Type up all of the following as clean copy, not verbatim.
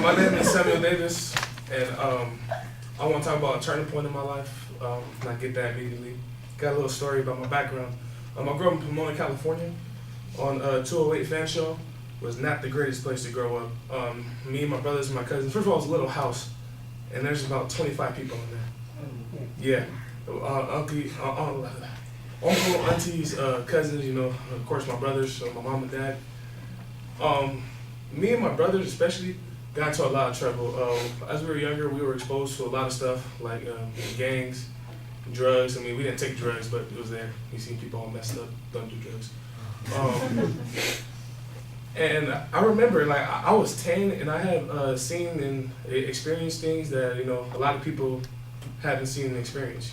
My name is Samuel Davis, and I want to talk about a turning point in my life, and I get that immediately. Got a little story about my background. I grew up in Pomona, California, on 208 Fanshawe. Was not the greatest place to grow up. Me and my brothers and my cousins, first of all, it was a little house, and there's about 25 people in there. Yeah, uncle, aunties, cousins, of course my brothers, my mom and dad. Me and my brothers especially got into a lot of trouble. As we were younger, we were exposed to a lot of stuff like gangs, drugs. I mean, we didn't take drugs, but it was there. We seen people all messed up, don't do drugs. And I remember, like, I was 10, and I have seen and experienced things that, a lot of people haven't seen and experienced.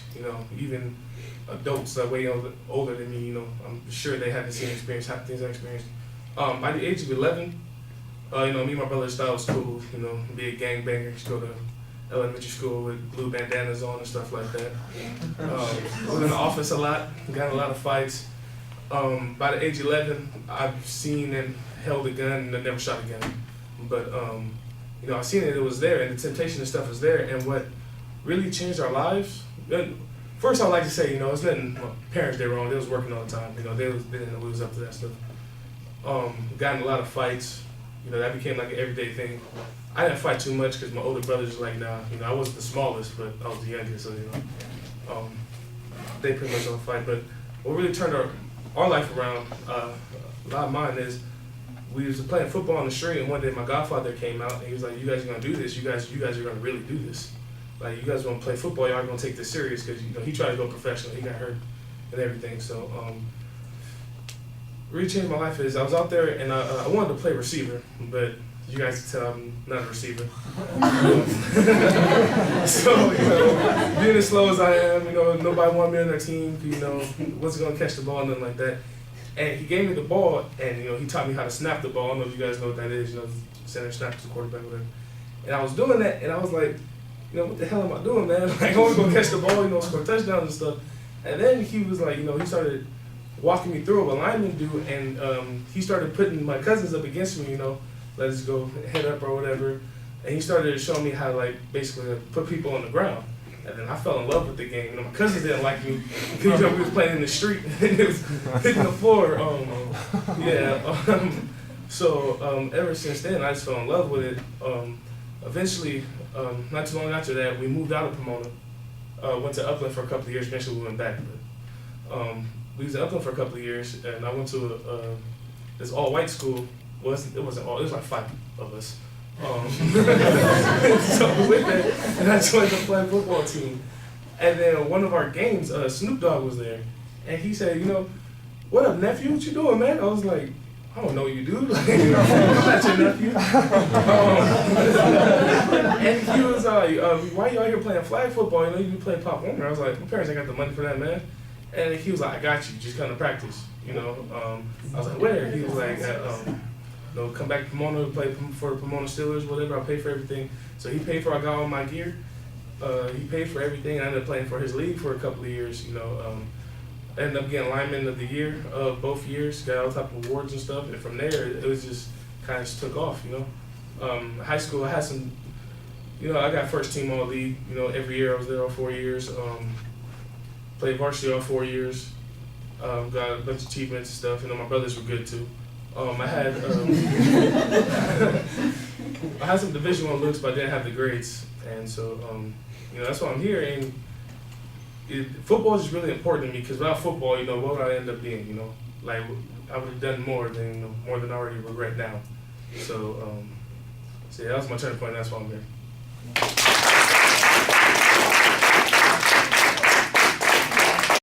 Even adults that way older than me, I'm sure they haven't seen and experienced things I experienced. By the age of 11, me and my brothers thought it was cool, be a gangbanger, just go to elementary school with blue bandanas on and stuff like that. Was in the office a lot, got in a lot of fights. By the age of 11, I've seen and held a gun and I never shot a gun. But, I seen it was there, and the temptation and stuff was there. And what really changed our lives, first I'd like to say, it's nothing my parents did wrong. They was working all the time. They didn't know we was up to that stuff. Got in a lot of fights. That became like an everyday thing. I didn't fight too much because my older brothers were like, nah, I wasn't the smallest, but I was the youngest, so, they pretty much don't fight. But what really turned our life around, a lot of mine is, we was playing football on the street, and one day my godfather came out, and he was like, you guys are gonna do this, you guys are gonna really do this. Like, you guys wanna play football, y'all are gonna take this serious, because, he tried to go professional, he got hurt and everything, so, really changed my life is, I was out there, and I wanted to play receiver, but you guys can tell I'm not a receiver. So, being as slow as I am, nobody wanted me on their team, wasn't gonna catch the ball, nothing like that. And he gave me the ball, and he taught me how to snap the ball. I don't know if you guys know what that is, center snap to the quarterback, whatever. And I was doing that, and I was like, what the hell am I doing, man? Like, I want to go catch the ball, score touchdowns and stuff. And then he was like, he started walking me through what linemen do, and he started putting my cousins up against me, let us go head up or whatever. And he started showing me how to, like, basically put people on the ground. And then I fell in love with the game. My cousins didn't like me because we was playing in the street and it was hitting the floor. So ever since then, I just fell in love with it. Eventually, not too long after that, we moved out of Pomona. Went to Upland for a couple of years. Eventually, we went back. But we was in Upland for a couple of years, and I went to this all-white school. Well, it wasn't all. It was like 5 of us. So with that, and I joined the flag football team. And then one of our games, Snoop Dogg was there, and he said, what up, nephew? What you doing, man? I was like, I don't know what you do. Like, I'm not your nephew. And he was like, why you out here playing flag football? You be playing Pop Warner. I was like, my parents ain't got the money for that, man. And he was like, I got you. Just come to practice. I was like, where? He was like, come back to Pomona, play for the Pomona Steelers, whatever. I'll pay for everything. So he paid for. I got all my gear. He paid for everything. I ended up playing for his league for a couple of years. Ended up getting lineman of the year both years. Got all type of awards and stuff. And from there, it was just kind of took off. High school, I had some. I got first team all league. Every year I was there all 4 years. Played varsity all 4 years. Got a bunch of achievements and stuff. My brothers were good too. I had I had some Division I looks, but I didn't have the grades, and so that's why I'm here. And football is really important to me because without football, what would I end up being? Like I would have done more than I already regret now. So yeah, that was my turning point. And that's why I'm here.